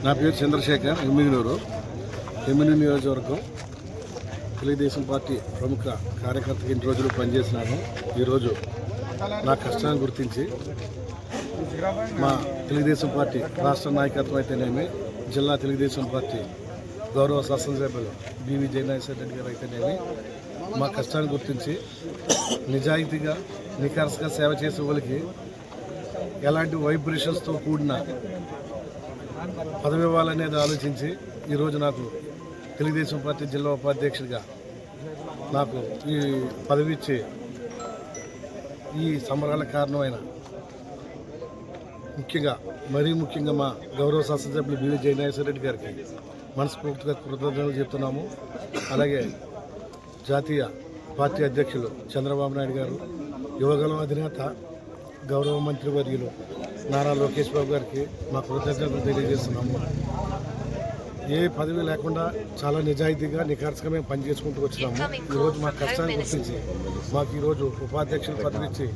నా పేరు చంద్రశేఖర్, ఎమ్మిగనూరు నియోజకవర్గం. తెలుగుదేశం పార్టీ ప్రముఖ కార్యకర్తకి ఇన్ని రోజులు పనిచేసినాను. ఈరోజు నా కష్టాన్ని గుర్తించి మా తెలుగుదేశం పార్టీ రాష్ట్ర నాయకత్వం అయితేనేమి, జిల్లా తెలుగుదేశం పార్టీ గౌరవ శాసనసభ్యులు బివి జయనాథ్ రెడ్డి గారు అయితేనేమి మా కష్టాన్ని గుర్తించి నిజాయితీగా నిఖార్సుగా సేవ చేసే వాళ్ళకి ఎలాంటి వైబ్రేషన్స్తో కూడిన పదవి ఇవ్వాలనేది ఆలోచించి ఈరోజు నాకు తెలుగుదేశం పార్టీ జిల్లా ఉపాధ్యక్షుడిగా నాకు ఈ పదవి ఇచ్చి ఈ సంబరాలకు కారణమైన మరీ ముఖ్యంగా మా గౌరవ శాసనసభ్యులు బివి జయనాథ్ రెడ్డి గారికి మనస్ఫూర్తిగా కృతజ్ఞతలు చెప్తున్నాము. అలాగే జాతీయ పార్టీ అధ్యక్షులు చంద్రబాబు నాయుడు గారు, యువగలం అధినేత గౌరవ మంత్రివర్యులు నారా లోకేష్ బాబు గారికి మా కృతజ్ఞతలు తెలియజేస్తున్నాము. ఏ పదవి లేకుండా చాలా నిజాయితీగా నిఖార్సుగా మేము పనిచేసుకుంటూ వచ్చినాము. ఈరోజు మా కష్టాన్ని గుర్తించి మాకు ఈరోజు ఉపాధ్యక్షులు పదవి ఇచ్చి